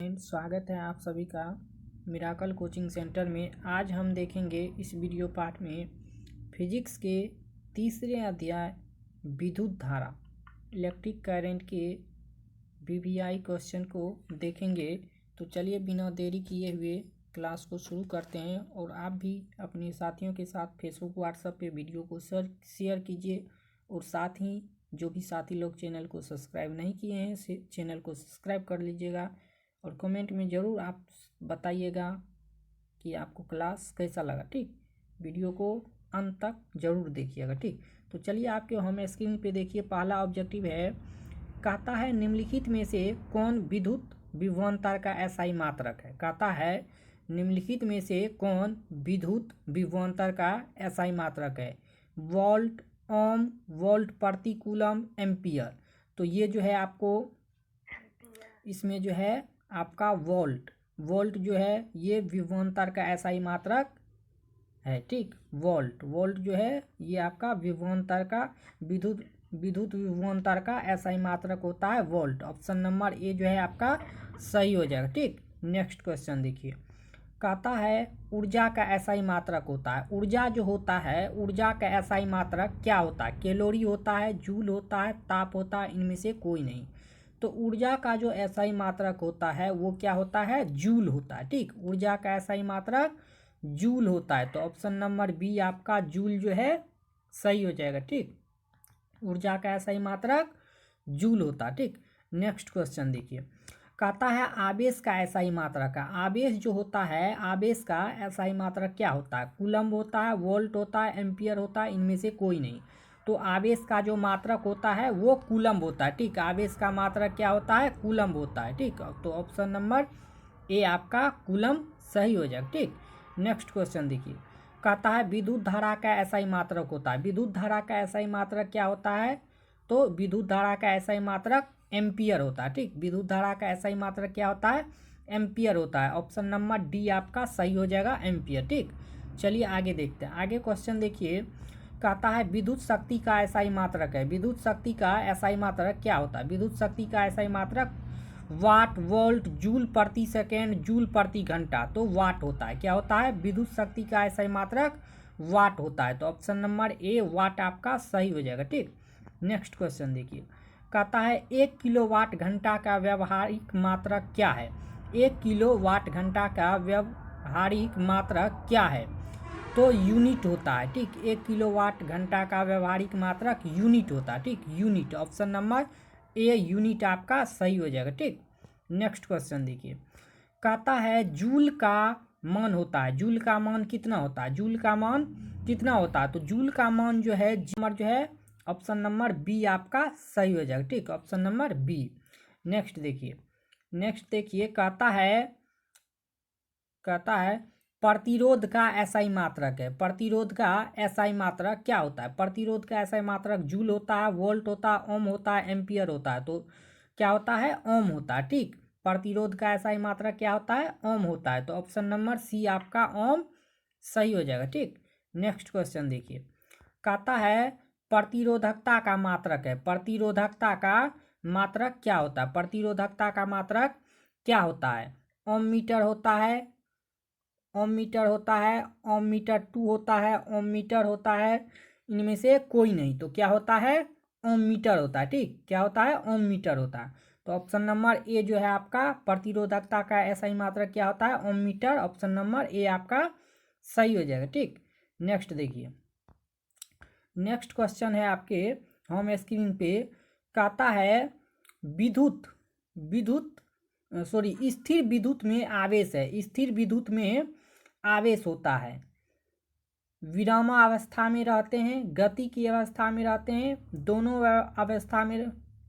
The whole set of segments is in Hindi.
स्वागत है आप सभी का मिराकल कोचिंग सेंटर में। आज हम देखेंगे इस वीडियो पाठ में फिजिक्स के तीसरे अध्याय विद्युत धारा इलेक्ट्रिक करंट के वीवीआई क्वेश्चन को देखेंगे। तो चलिए बिना देरी किए हुए क्लास को शुरू करते हैं और आप भी अपने साथियों के साथ फेसबुक व्हाट्सएप पे वीडियो को शेयर कीजिए और साथ ही जो भी साथी लोग चैनल को सब्सक्राइब नहीं किए हैं चैनल को सब्सक्राइब कर लीजिएगा और कमेंट में ज़रूर आप बताइएगा कि आपको क्लास कैसा लगा। ठीक, वीडियो को अंत तक ज़रूर देखिएगा। ठीक, तो चलिए आपके हम स्क्रीन पे देखिए, पहला ऑब्जेक्टिव है, कहता है निम्नलिखित में से कौन विद्युत विभवांतर का एसआई मात्रक है। कहता है निम्नलिखित में से कौन विद्युत विभवांतर का एसआई मात्रक है। वोल्ट, ओम, वोल्ट प्रति कूलम, एम्पियर। तो ये जो है आपको इसमें जो है आपका वोल्ट जो है ये विभवांतर का एसआई मात्रक है। ठीक, वोल्ट जो है ये आपका विभवांतर का विद्युत विभवांतर का एसआई मात्रक होता है वोल्ट। ऑप्शन नंबर ए जो है आपका सही हो जाएगा। ठीक, नेक्स्ट क्वेश्चन देखिए, कहता है ऊर्जा का एसआई मात्रक होता है। ऊर्जा जो होता है, ऊर्जा का एसआई मात्रक क्या होता है। कैलोरी होता है, जूल होता है, ताप होता है, इनमें से कोई नहीं। तो ऊर्जा का जो एसआई मात्रक होता है वो क्या होता है, जूल होता है। ठीक, ऊर्जा का एसआई मात्रक जूल होता है। तो ऑप्शन नंबर बी आपका जूल जो है सही हो जाएगा। ठीक, ऊर्जा का एसआई मात्रक जूल होता है। ठीक, नेक्स्ट क्वेश्चन देखिए, कहता है आवेश का एसआई मात्रक है। आवेश जो होता है, आवेश का एसआई मात्रक क्या होता है। कूलम्ब होता है, वोल्ट होता है, एम्पियर होता है, इनमें से कोई नहीं। तो आवेश का जो मात्रक होता है वो कूलम्ब होता है। ठीक, आवेश का मात्रक क्या होता है, कूलम्ब होता है। ठीक, तो ऑप्शन नंबर ए आपका कूलम्ब सही हो जाएगा। ठीक, नेक्स्ट क्वेश्चन देखिए, कहता है विद्युत धारा का एसआई मात्रक होता है। विद्युत धारा का एसआई मात्रक क्या होता है। तो विद्युत धारा का एसआई मात्रक एम्पियर होता है। ठीक, विद्युत धारा का एसआई मात्रक क्या होता है, एम्पियर होता है। ऑप्शन नंबर डी आपका सही हो जाएगा, एम्पियर। ठीक, चलिए आगे देखते हैं। आगे क्वेश्चन देखिए, कहता है विद्युत शक्ति का एसआई मात्रक है। विद्युत शक्ति का एसआई मात्रक क्या होता है। विद्युत शक्ति का एसआई मात्रक वाट, वोल्ट, जूल प्रति सेकेंड, जूल प्रति घंटा। तो वाट होता है। क्या होता है, विद्युत शक्ति का एसआई मात्रक वाट होता है। तो ऑप्शन नंबर ए वाट आपका सही हो जाएगा। ठीक, नेक्स्ट क्वेश्चन देखिए, कहता है 1 किलोवाट घंटा का व्यावहारिक मात्रक क्या है। 1 किलोवाट घंटा का व्यावहारिक मात्रक क्या है। तो यूनिट होता है। ठीक, 1 किलोवाट घंटा का व्यावहारिक मात्रक यूनिट होता है। ठीक, unit, option number a unit आपका सही हो जाएगा। ठीक, नेक्स्ट क्वेश्चन देखिए, कहता है जूल का मान होता है। जूल का मान कितना होता है। जूल का मान कितना होता है। तो जूल का मान जो है ऑप्शन नंबर बी आपका सही हो जाएगा। ठीक, ऑप्शन नंबर बी। नेक्स्ट देखिए, कहता है प्रतिरोध का एसआई मात्रक है। प्रतिरोध का एसआई मात्रक क्या होता है। प्रतिरोध का एसआई मात्रक जूल होता है, वोल्ट होता है, ओम होता है, एम्पियर होता है। तो क्या होता है, ओम होता है। ठीक, प्रतिरोध का एसआई मात्रक क्या होता है, ओम होता है। तो ऑप्शन नंबर सी आपका ओम सही हो जाएगा। ठीक, नेक्स्ट क्वेश्चन देखिए, कहता है प्रतिरोधकता का मात्रक है। प्रतिरोधकता का मात्रक क्या होता है। प्रतिरोधकता का मात्रक क्या होता है। ओम मीटर होता है, ओम मीटर होता है, ओम मीटर 2 होता है, ओम मीटर होता है, इनमें से कोई नहीं। तो क्या होता है, ओम मीटर होता है। ठीक, क्या होता है, ओम मीटर होता है। तो ऑप्शन नंबर ए जो है आपका प्रतिरोधकता का एसआई मात्रक क्या होता है, ओम मीटर। ऑप्शन नंबर ए आपका सही हो जाएगा। ठीक, नेक्स्ट देखिए, नेक्स्ट क्वेश्चन है आपके होम स्क्रीन पे, कहता है विद्युत विद्युत स्थिर विद्युत में आवेश है। स्थिर विद्युत में आवेश होता है, विरामावस्था में रहते हैं, गति की अवस्था में रहते हैं, दोनों अवस्था में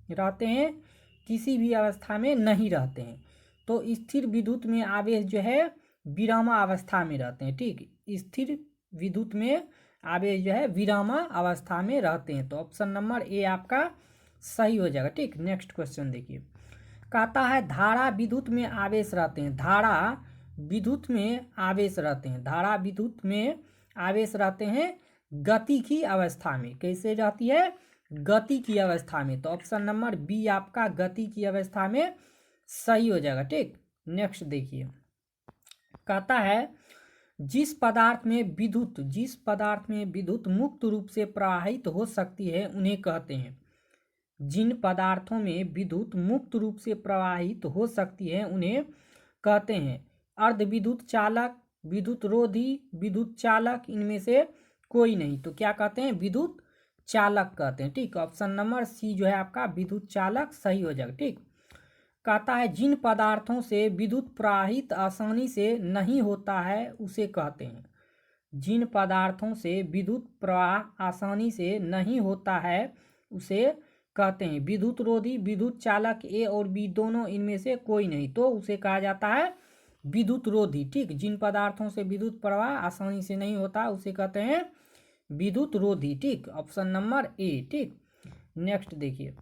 रहते हैं, किसी भी अवस्था में नहीं रहते हैं। तो स्थिर विद्युत में आवेश जो है विरामावस्था में रहते हैं। ठीक, स्थिर विद्युत में आवेश जो है विरामा अवस्था में रहते हैं। तो ऑप्शन नंबर ए आपका सही हो जाएगा। ठीक, नेक्स्ट क्वेश्चन देखिए, कहता है धारा विद्युत में आवेश रहते हैं। धारा विद्युत में आवेश रहते हैं। धारा विद्युत में आवेश रहते हैं गति की अवस्था में। कैसे रहती है, गति की अवस्था में। तो ऑप्शन नंबर बी आपका गति की अवस्था में सही हो जाएगा। ठीक, नेक्स्ट देखिए, कहता है जिस पदार्थ में विद्युत मुक्त रूप से प्रवाहित हो सकती है उन्हें कहते हैं। जिन पदार्थों में विद्युत मुक्त रूप से प्रवाहित हो सकती है उन्हें कहते हैं अर्धविद्युत चालक, विद्युत रोधी, विद्युत चालक, इनमें से कोई नहीं। तो क्या कहते हैं? विद्युत चालक कहते हैं। ठीक, ऑप्शन नंबर सी जो है आपका विद्युत चालक सही हो जाएगा। ठीक, कहता है जिन पदार्थों से विद्युत प्रवाहित आसानी से नहीं होता है उसे कहते हैं। जिन पदार्थों से विद्युत प्रवाह आसानी से नहीं होता है उसे कहते हैं विद्युत रोधी, विद्युत चालक, ए और बी दोनों, इनमें से कोई नहीं, तो उसे कहा जाता है विद्युत रोधी। ठीक, जिन पदार्थों से विद्युत प्रवाह आसानी से नहीं होता उसे कहते हैं विद्युत रोधी। ठीक, ऑप्शन नंबर ए। ठीक, नेक्स्ट देखिए,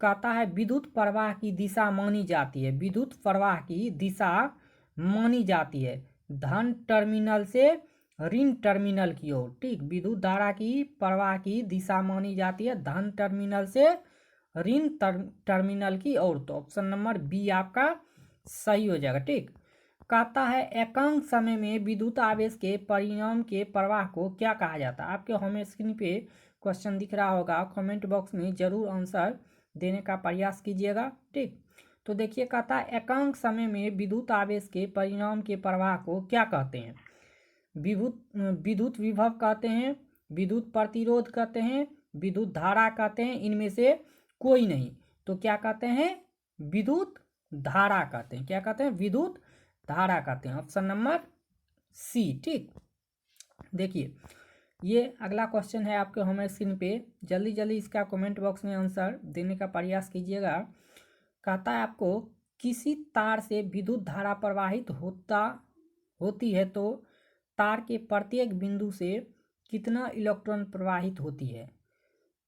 कहता है विद्युत प्रवाह की दिशा मानी जाती है। विद्युत प्रवाह की दिशा मानी जाती है धन टर्मिनल से ऋण टर्मिनल की ओर। ठीक, विद्युत धारा की प्रवाह की दिशा मानी जाती है धन टर्मिनल से ऋण टर्मिनल की ओर। तो ऑप्शन नंबर बी आपका सही हो जाएगा। ठीक, कहता है एकांक समय में विद्युत आवेश के परिणाम के प्रवाह को क्या कहा जाता है। आपके होम स्क्रीन पे क्वेश्चन दिख रहा होगा, कमेंट बॉक्स में जरूर आंसर देने का प्रयास कीजिएगा। ठीक, तो देखिए, कहता है एकांक समय में विद्युत आवेश के परिणाम के प्रवाह को क्या कहते हैं। विद्युत विभव कहते हैं, विद्युत प्रतिरोध कहते हैं, विद्युत धारा कहते हैं, इनमें से कोई नहीं। तो क्या कहते हैं? विद्युत धारा कहते हैं। क्या कहते हैं? विद्युत धारा कहते हैं। Option number C. ठीक, देखिए, ये अगला क्वेश्चन है आपके होम स्क्रीन पे, जल्दी जल्दी इसका कमेंट बॉक्स में आंसर देने का प्रयास कीजिएगा। कहता है आपको किसी तार से विद्युत धारा प्रवाहित होती है तो तार के प्रत्येक बिंदु से कितना इलेक्ट्रॉन प्रवाहित होती है।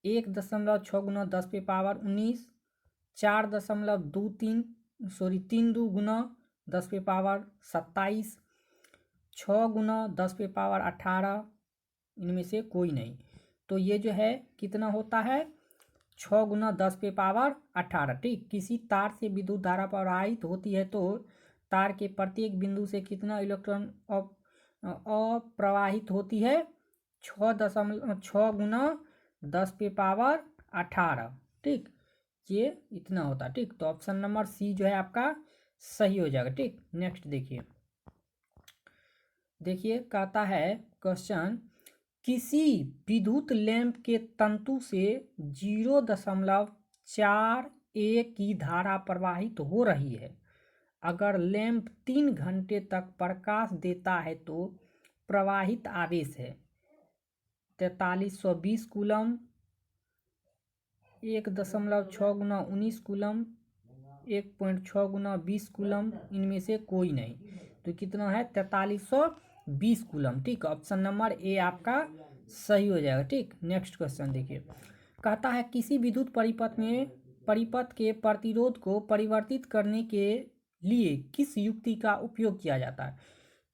1.6 गुना 10⁻19, 3 2 गुना 10⁻27, 6 गुना 10⁻18, इनमें से कोई नहीं। तो ये जो है कितना होता है? 6 गुना 10⁻18। ठीक, किसी तार से विद्युत धारा प्रवाहित होती है तो तार के प्रत्येक बिंदु से कितना इलेक्ट्रॉन अप्रवाहित होती है? 6 गुना 10⁻18। ठीक, ये इतना होता है। ठीक, तो ऑप्शन नंबर सी जो है आपका सही हो जाएगा। ठीक, नेक्स्ट देखिए, कहता है क्वेश्चन किसी विद्युत लैंप के तंतु से 0.41 की धारा प्रवाहित हो रही है। अगर लैंप 3 घंटे तक प्रकाश देता है तो प्रवाहित आवेश है 4320 कूलम, 1.6 गुना 19 कूलम, 1.6 गुना 20 कूलम, इनमें से कोई नहीं। तो कितना है? 4320 कूलम। ठीक, ऑप्शन नंबर ए आपका सही हो जाएगा। ठीक, नेक्स्ट क्वेश्चन देखिए, कहता है किसी विद्युत परिपथ के प्रतिरोध को परिवर्तित करने के लिए किस युक्ति का उपयोग किया जाता है।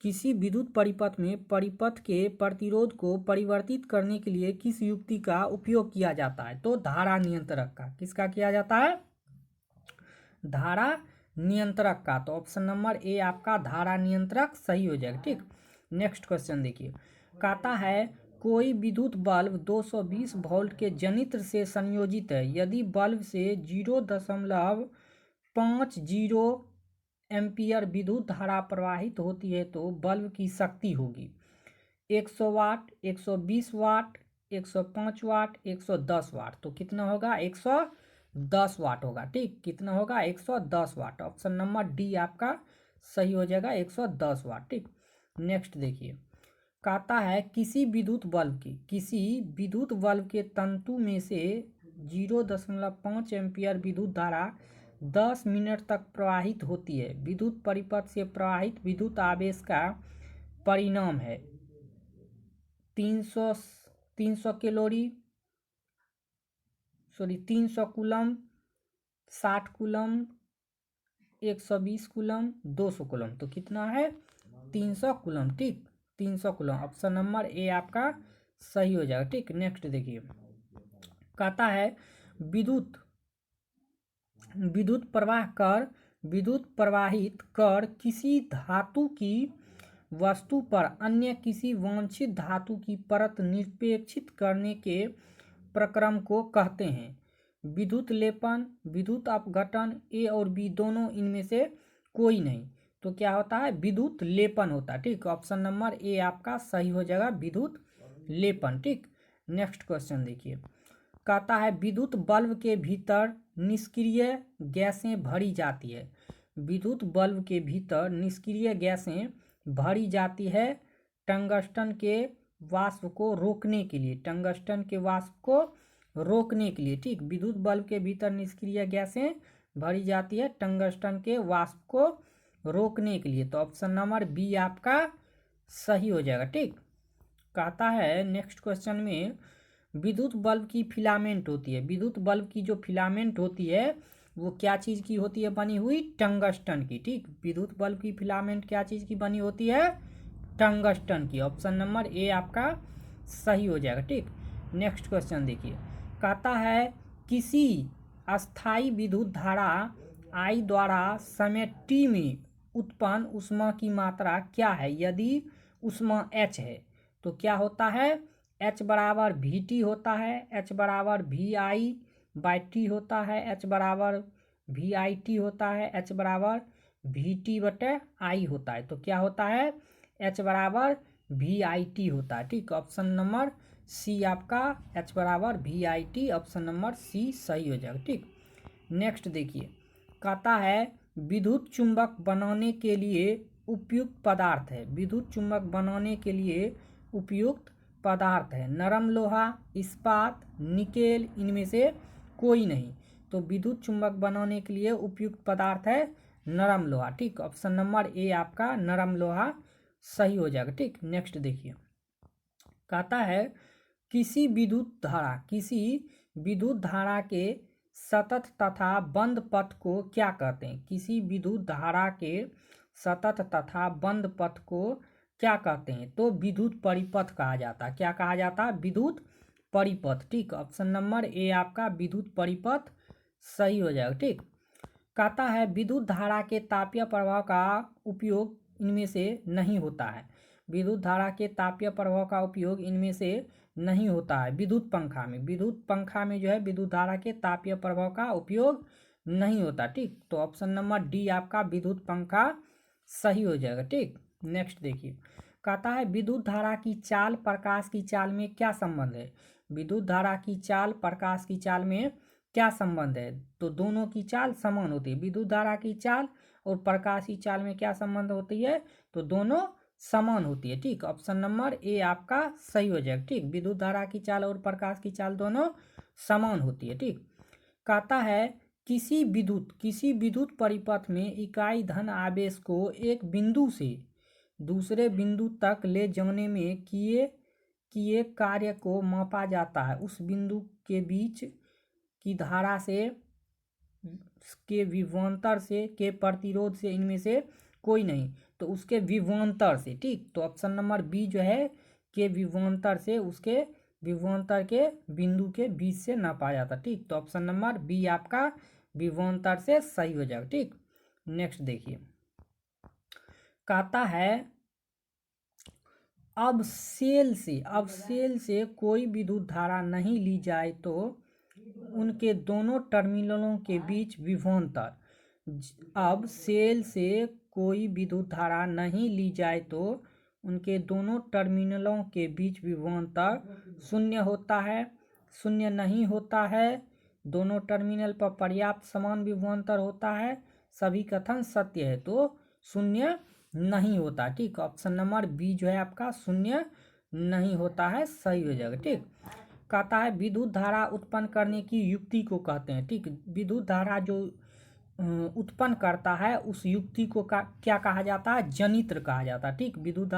किसी विद्युत परिपथ में परिपथ के प्रतिरोध को परिवर्तित करने के लिए किस युक्ति का उपयोग किया जाता है। तो धारा नियंत्रक का। किसका किया जाता है? धारा नियंत्रक का। तो ऑप्शन नंबर ए आपका धारा नियंत्रक सही हो जाएगा। ठीक, नेक्स्ट क्वेश्चन देखिए, कहता है कोई विद्युत बल्ब 220 वोल्ट के जनित्र से संयोजित है। यदि बल्ब से 0.50 एम्पियर विद्युत धारा प्रवाहित होती है तो बल्ब की शक्ति होगी 100 वाट, 120 वाट, 105 वाट, 110 वाट। तो कितना होगा? 110 वाट होगा। ठीक, कितना होगा? 110 वाट। ऑप्शन नंबर डी आपका सही हो जाएगा, 110 वाट। ठीक, नेक्स्ट देखिए, कहता है किसी विद्युत बल्ब के तंतु में से 0.5 एम्पियर विद्युत धारा 10 मिनट तक प्रवाहित होती है। विद्युत परिपथ से प्रवाहित विद्युत आवेश का परिणाम है 300 कूलम, 60 कूलम, 120 कूलम, 200 कूलम। तो कितना है? 300 कूलम। ठीक, 300 कूलम। ऑप्शन नंबर ए आपका सही हो जाएगा। ठीक, नेक्स्ट देखिए, कहता है विद्युत प्रवाह कर विद्युत प्रवाहित कर किसी धातु की वस्तु पर अन्य किसी वांछित धातु की परत निक्षेपित करने के प्रक्रम को कहते हैं। विद्युत लेपन, विद्युत अपघटन, ए और बी दोनों इनमें से कोई नहीं। तो क्या होता है? विद्युत लेपन होता है। ठीक, ऑप्शन नंबर ए आपका सही हो जाएगा, विद्युत लेपन। ठीक, नेक्स्ट क्वेश्चन देखिए, कहता है विद्युत बल्ब के भीतर निष्क्रिय गैसें भरी जाती है। विद्युत बल्ब के भीतर निष्क्रिय गैसें भरी जाती है टंगस्टन के वाष्प को रोकने के लिए, टंगस्टन के वाष्प को रोकने के लिए। ठीक, विद्युत बल्ब के भीतर निष्क्रिय गैसें भरी जाती है टंगस्टन के वाष्प को रोकने के लिए। तो ऑप्शन नंबर बी आपका सही हो जाएगा। ठीक, कहता है नेक्स्ट क्वेश्चन में विद्युत बल्ब की फिलामेंट होती है। विद्युत बल्ब की जो फिलामेंट होती है वो क्या चीज़ की होती है बनी हुई? टंगस्टन की। ठीक, विद्युत बल्ब की फिलामेंट क्या चीज़ की बनी होती है? टंगस्टन की। ऑप्शन नंबर ए आपका सही हो जाएगा। ठीक, नेक्स्ट क्वेश्चन देखिए, कहता है किसी अस्थाई विद्युत धारा I द्वारा समय t में उत्पन्न ऊष्मा की मात्रा क्या है यदि ऊष्मा h है? तो क्या होता है? H बराबर VT होता है, H बराबर VI/T होता है, H बराबर VIT होता है, H बराबर VT/I होता है। तो क्या होता है? H बराबर VIT होता है। ठीक, ऑप्शन नंबर सी आपका H बराबर VIT, ऑप्शन नंबर सी सही हो जाएगा। ठीक, नेक्स्ट देखिए, कहता है विद्युत चुंबक बनाने के लिए उपयुक्त पदार्थ है। विद्युत चुंबक बनाने के लिए उपयुक्त पदार्थ है नरम लोहा, इस्पात, निकेल, इनमें से कोई नहीं। तो विद्युत चुंबक बनाने के लिए उपयुक्त पदार्थ है नरम लोहा। ठीक, ऑप्शन नंबर ए आपका नरम लोहा सही हो जाएगा। ठीक, नेक्स्ट देखिए, कहता है किसी विद्युत धारा के सतत तथा बंद पथ को क्या कहते हैं? किसी विद्युत धारा के सतत तथा बंद पथ को क्या कहते हैं? तो विद्युत परिपथ कहा जाता है। क्या कहा जाता है? विद्युत परिपथ। ठीक, ऑप्शन नंबर ए आपका विद्युत परिपथ सही हो जाएगा। ठीक, कहता है विद्युत धारा के तापीय प्रभाव का उपयोग इनमें से नहीं होता है। विद्युत धारा के तापीय प्रभाव का उपयोग इनमें से नहीं होता है विद्युत पंखा में। विद्युत पंखा में जो है विद्युत धारा के तापीय प्रभाव का उपयोग नहीं होता। ठीक, तो ऑप्शन नंबर डी आपका विद्युत पंखा सही हो जाएगा। ठीक, नेक्स्ट देखिए, कहता है विद्युत धारा की चाल प्रकाश की चाल में क्या संबंध है? विद्युत धारा की चाल प्रकाश की चाल में क्या संबंध है? तो दोनों की चाल समान होती है। विद्युत धारा की चाल और प्रकाश की चाल में क्या संबंध होती है? तो दोनों समान होती है। ठीक, ऑप्शन नंबर ए आपका सही हो जाएगा। ठीक, विद्युत धारा की चाल और प्रकाश की चाल दोनों समान होती है। ठीक, कहता है किसी विद्युत परिपथ में इकाई धन आवेश को एक बिंदु से दूसरे बिंदु तक ले जाने में किए कार्य को मापा जाता है। उस बिंदु के बीच की धारा से के विभवांतर से के प्रतिरोध से इनमें से कोई नहीं। तो उसके विभवांतर से। ठीक, तो ऑप्शन नंबर बी जो है के विभवांतर से, उसके विभवांतर के बिंदु के बीच से नापा जाता। ठीक, तो ऑप्शन नंबर बी आपका विभवांतर से सही हो जाएगा। ठीक, नेक्स्ट देखिए, कहता है अब सेल से कोई विद्युत धारा नहीं ली जाए तो उनके दोनों टर्मिनलों के बीच विभवांतर। अब सेल से कोई विद्युत धारा नहीं ली जाए तो उनके दोनों टर्मिनलों के बीच विभवांतर शून्य होता है, शून्य नहीं होता है, दोनों टर्मिनल पर पर्याप्त समान विभवांतर होता है, सभी कथन सत्य है, तो शून्य नहीं होता। ठीक, ऑप्शन नंबर बी जो है आपका शून्य नहीं होता है सही हो जाएगा। ठीक, कहता है विद्युत धारा उत्पन्न करने की युक्ति को कहते हैं। ठीक, विद्युत धारा जो उत्पन्न करता है उस युक्ति को क्या कहा जाता है? जनित्र कहा जाता है। ठीक, विद्युत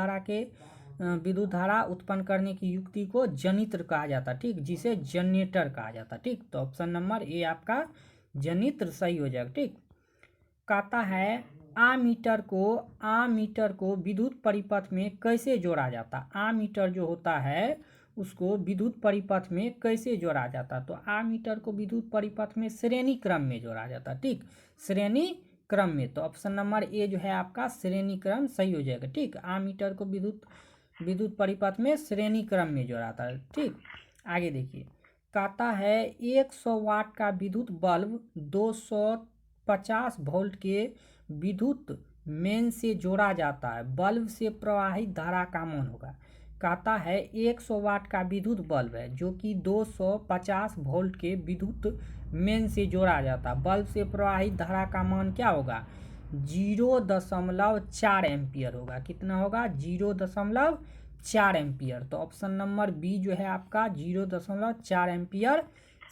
धारा उत्पन्न करने की युक्ति को जनित्र कहा जाता है। ठीक, जिसे जनरेटर कहा जाता है। ठीक, तो ऑप्शन नंबर ए आपका जनित्र सही हो जाएगा। ठीक, कहता है आमीटर को विद्युत परिपथ में कैसे जोड़ा जाता? आमीटर जो होता है उसको विद्युत परिपथ में कैसे जोड़ा जाता? तो आमीटर को विद्युत परिपथ में श्रेणी क्रम में जोड़ा जाता। ठीक, श्रेणी क्रम में, तो ऑप्शन नंबर ए जो है आपका श्रेणी क्रम सही हो जाएगा। ठीक, आमीटर को विद्युत परिपथ में श्रेणी क्रम में जोड़ा था। ठीक, आगे देखिए, कहता है 100 वाट का विद्युत बल्ब 250 वोल्ट के विद्युत मेन से जोड़ा जाता है, बल्ब से प्रवाहित धारा का मान होगा। कहता है 100 वाट का विद्युत बल्ब है जो कि 250 वोल्ट के विद्युत मेन से जोड़ा जाता है, बल्ब से प्रवाहित धारा का मान क्या होगा? 0.4 एम्पियर होगा। कितना होगा? 0.4 एम्पियर। तो ऑप्शन नंबर बी जो है आपका 0.4 एम्पियर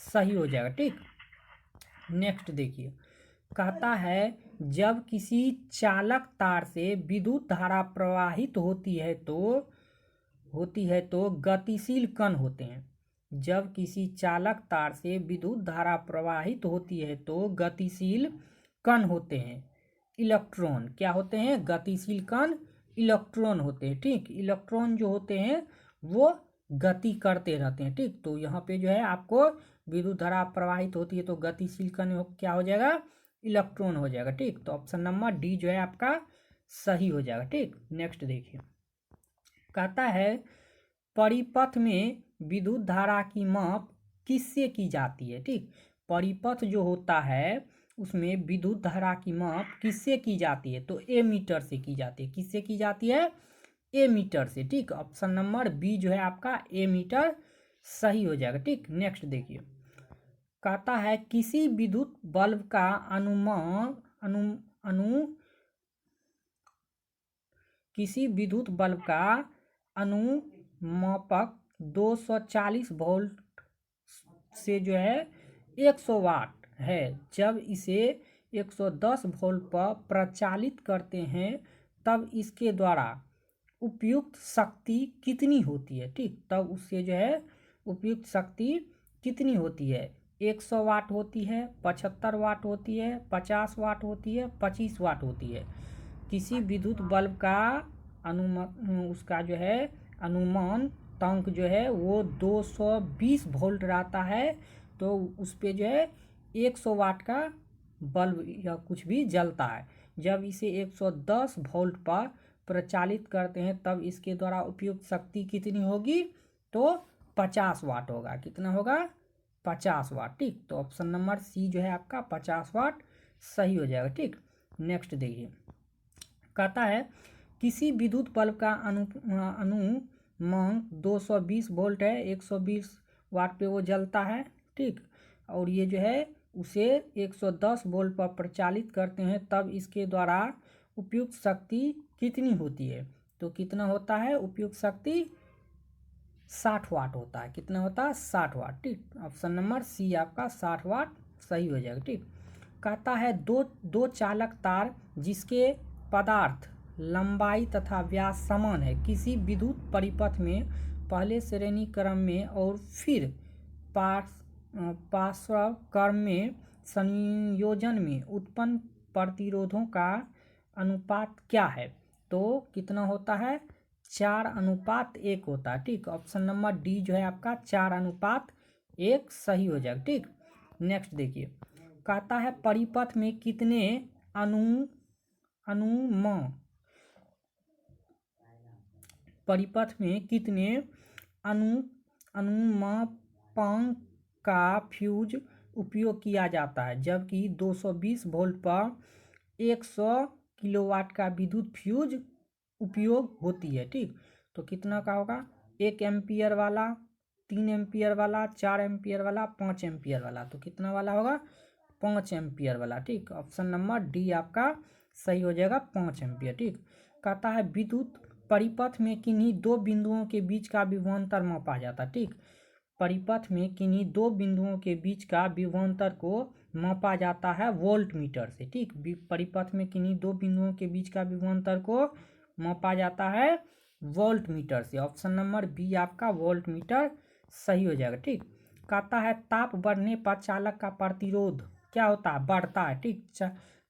सही हो जाएगा। ठीक, नेक्स्ट देखिए, कहता है जब किसी चालक तार से विद्युत धारा प्रवाहित होती है तो गतिशील कण होते हैं। जब किसी चालक तार से विद्युत धारा प्रवाहित होती है तो गतिशील कण होते हैं। इलेक्ट्रॉन क्या होते हैं? गतिशील कण इलेक्ट्रॉन होते हैं। ठीक, इलेक्ट्रॉन जो होते हैं वो गति करते रहते हैं। ठीक, तो यहाँ पे जो है आपको विद्युत धारा प्रवाहित होती है तो गतिशील कण क्या हो जाएगा? इलेक्ट्रॉन हो जाएगा। ठीक, तो ऑप्शन नंबर डी जो है आपका सही हो जाएगा। ठीक, नेक्स्ट देखिए, कहता है परिपथ में विद्युत धारा की माप किससे की जाती है? ठीक, परिपथ जो होता है उसमें विद्युत धारा की माप किससे की जाती है? तो एमीटर से की जाती है। किससे की जाती है? एमीटर से। ठीक, ऑप्शन नंबर बी जो है आपका एमीटर सही हो जाएगा। ठीक, नेक्स्ट देखिए, कहता है किसी विद्युत बल्ब का किसी विद्युत बल्ब का अनुमापक 240 वोल्ट से जो है 100 वाट है। जब इसे 110 वोल्ट पर प्रचालित करते हैं तब इसके द्वारा उपयुक्त शक्ति कितनी होती है? ठीक, तब उससे जो है उपयुक्त शक्ति कितनी होती है? 100 वाट होती है, 75 वाट होती है, 50 वाट होती है, 25 वाट होती है। किसी विद्युत बल्ब का उसका जो है अनुमान तंक जो है वो 220 वोल्ट रहता है, तो उस पे जो है 100 वाट का बल्ब या कुछ भी जलता है। जब इसे 110 वोल्ट पर प्रचालित करते हैं तब इसके द्वारा उपयुक्त शक्ति कितनी होगी? तो 50 वाट होगा। कितना होगा? 50 वाट। ठीक, तो ऑप्शन नंबर सी जो है आपका 50 वाट सही हो जाएगा। ठीक, नेक्स्ट देखिए, कहता है किसी विद्युत बल्ब का अनुमान 220 वोल्ट है, 120 वाट पे वो जलता है। ठीक, और ये जो है उसे 110 वोल्ट पर प्रचालित करते हैं तब इसके द्वारा उपयुक्त शक्ति कितनी होती है? तो कितना होता है उपयुक्त शक्ति? 60 वाट होता है। कितना होता है? 60 वाट। ठीक, ऑप्शन नंबर सी आपका 60 वाट सही हो जाएगा। ठीक, कहता है दो चालक तार जिसके पदार्थ लंबाई तथा व्यास समान है किसी विद्युत परिपथ में पहले श्रेणी क्रम में और फिर पार्श्व क्रम में संयोजन में उत्पन्न प्रतिरोधों का अनुपात क्या है? तो कितना होता है? 4:1 होता है। ठीक, ऑप्शन नंबर डी जो है आपका 4:1 सही हो जाएगा। ठीक, नेक्स्ट देखिए, कहता है परिपथ में कितने परिपथ में कितने अनुमापांक का फ्यूज उपयोग किया जाता है जबकि 220 वोल्ट पर 100 किलोवाट का विद्युत फ्यूज उपयोग होती है। ठीक, तो कितना का होगा? 1 एम्पियर वाला, 3 एम्पियर वाला, 4 एम्पियर वाला, 5 एम्पियर वाला। तो कितना वाला होगा? 5 एम्पियर वाला। ठीक, ऑप्शन नंबर डी आपका सही हो जाएगा, 5 एम्पियर। ठीक, कहता है विद्युत परिपथ में किन्हीं दो बिंदुओं के बीच का विभवांतर मापा जाता है। ठीक, परिपथ में किन्हीं दो बिंदुओं के बीच का विभवांतर को मापा जाता है वोल्ट मीटर से। ठीक, परिपथ में किन्हीं दो बिंदुओं के बीच का विभवांतर को मापा जाता है वोल्ट मीटर से। ऑप्शन नंबर बी आपका वोल्ट मीटर सही हो जाएगा। ठीक, कहता है ताप बढ़ने पर चालक का प्रतिरोध क्या होता है? बढ़ता है। ठीक,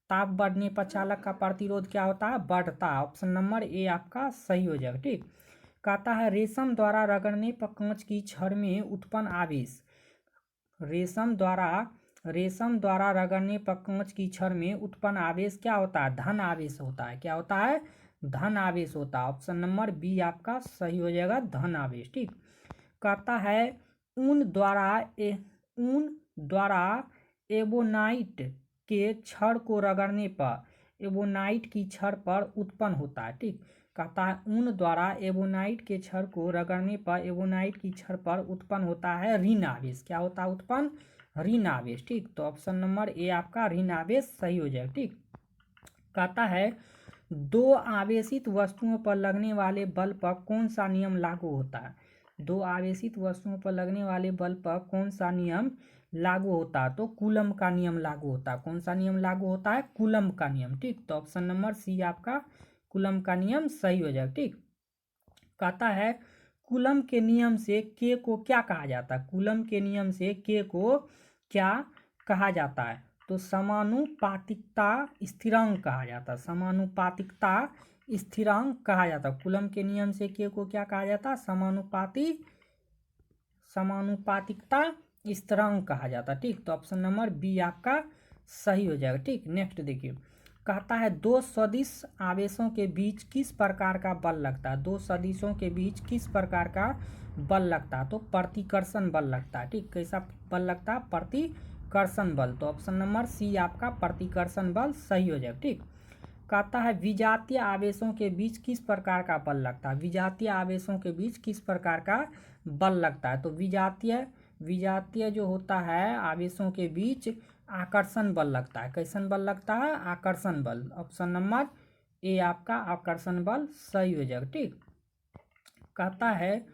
ताप बढ़ने पर चालक का प्रतिरोध क्या होता है? बढ़ता है। ऑप्शन नंबर ए आपका सही हो जाएगा। ठीक, कहता है रेशम द्वारा रगड़ने पर कांच की छड़ में उत्पन्न आवेश, रेशम द्वारा रेशम द्वारा रगड़ने पर कांच की छड़ में उत्पन्न आवेश क्या होता है? धन आवेश होता है। क्या होता है? धन आवेश होता है। ऑप्शन नंबर बी आपका सही हो जाएगा, धन आवेश। ठीक, कहता है ऊन द्वारा एबोनाइट के छड़ को रगड़ने पर एबोनाइट की छड़ पर उत्पन्न होता है। ठीक, कहता है ऊन द्वारा एबोनाइट के छड़ को रगड़ने पर एबोनाइट की छड़ पर उत्पन्न होता है ऋण आवेश। क्या होता है उत्पन्न? ऋण आवेश। ठीक, तो ऑप्शन नंबर ए आपका ऋण आवेश सही हो जाएगा। ठीक, कहता है दो आवेशित वस्तुओं पर लगने वाले बल पर कौन सा नियम लागू होता है? दो आवेशित वस्तुओं पर लगने वाले बल पर कौन सा नियम लागू होता है? तो कूलम का नियम लागू होता है। कौन सा नियम लागू होता है? कूलम का नियम। ठीक, तो ऑप्शन नंबर सी आपका कूलम का नियम सही हो जाएगा। ठीक, कहता है कूलम के नियम से के को क्या कहा जाता है? कूलम के नियम से के को क्या कहा जाता है? तो समानुपातिकता स्थिरांक कहा जाता है। समानुपातिकता स्थिरांक कहा जाता है। कूलम के नियम से के को क्या कहा जाता है? समानुपातिकता स्थिरांक कहा जाता है। ठीक, तो ऑप्शन नंबर बी आपका सही हो जाएगा। ठीक, नेक्स्ट देखिए, कहता है दो सदिश आवेशों के बीच किस प्रकार का बल लगता है? दो सदिशों के बीच किस प्रकार का बल लगता है? तो प्रतिकर्षण बल लगता है। ठीक, कैसा बल लगता है? प्रतिकर्षण बल। तो ऑप्शन नंबर सी आपका प्रतिकर्षण बल सही हो जाएगा। ठीक, कहता है विजातीय आवेशों के बीच किस प्रकार का बल लगता है? विजातीय आवेशों के बीच किस प्रकार का बल लगता है? तो विजातीय जो होता है आवेशों के बीच आकर्षण बल लगता है। कैसन बल लगता है? आकर्षण बल। ऑप्शन नंबर ए आपका आकर्षण बल सही हो जाएगा। ठीक, कहता है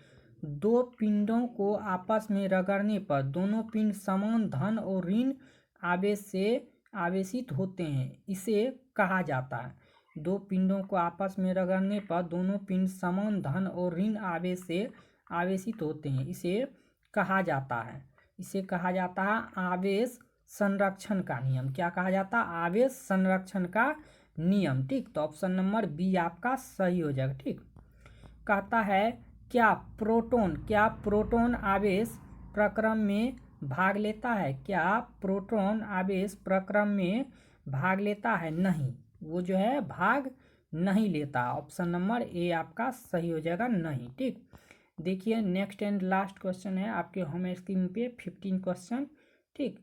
दो पिंडों को आपस में रगड़ने पर दोनों पिंड समान धन और ऋण आवेश से आवेशित होते हैं, इसे कहा जाता है। दो पिंडों को आपस में रगड़ने पर दोनों पिंड समान धन और ऋण आवेश से आवेशित होते हैं, इसे कहा जाता है। इसे कहा जाता है आवेश संरक्षण का नियम। क्या कहा जाता है? आवेश संरक्षण का नियम। ठीक, तो ऑप्शन नंबर बी आपका सही हो जाएगा। ठीक, कहता है क्या प्रोटॉन आवेश प्रक्रम में भाग लेता है? क्या प्रोटॉन आवेश प्रक्रम में भाग लेता है? नहीं, वो जो है भाग नहीं लेता। ऑप्शन नंबर ए आपका सही हो जाएगा, नहीं। ठीक, देखिए नेक्स्ट एंड लास्ट क्वेश्चन है आपके होम स्क्रीन पे 15 क्वेश्चन। ठीक,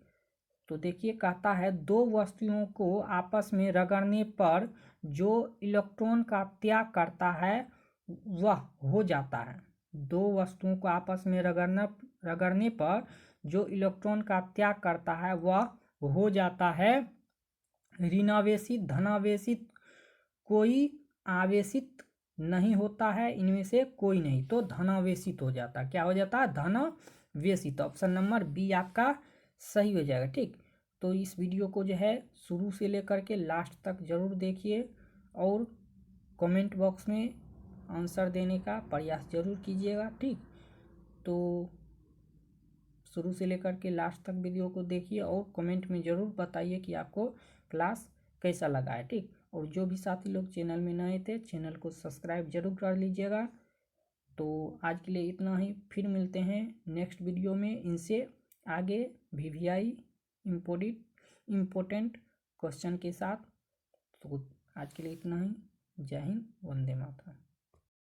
तो देखिए कहता है दो वस्तुओं को आपस में रगड़ने पर जो इलेक्ट्रॉन का त्याग करता है वह हो जाता है। दो वस्तुओं को आपस में रगड़ने पर जो इलेक्ट्रॉन का त्याग करता है वह हो जाता है ऋणावेशित, धनावेशित, कोई आवेशित नहीं होता है इनमें से कोई नहीं, तो धनावेशित हो जाता है। क्या हो जाता है? धनावेशित। ऑप्शन नंबर बी आपका सही हो जाएगा। ठीक, तो इस वीडियो को जो है शुरू से लेकर के लास्ट तक ज़रूर देखिए और कमेंट बॉक्स में आंसर देने का प्रयास ज़रूर कीजिएगा। ठीक, तो शुरू से लेकर के लास्ट तक वीडियो को देखिए और कमेंट में ज़रूर बताइए कि आपको क्लास कैसा लगा है। ठीक, और जो भी साथी लोग चैनल में नए थे चैनल को सब्सक्राइब जरूर कर लीजिएगा। तो आज के लिए इतना ही, फिर मिलते हैं नेक्स्ट वीडियो में इनसे आगे VVI इम्पोर्टेंट क्वेश्चन के साथ। तो आज के लिए इतना ही। जय हिंद, वंदे मातरम।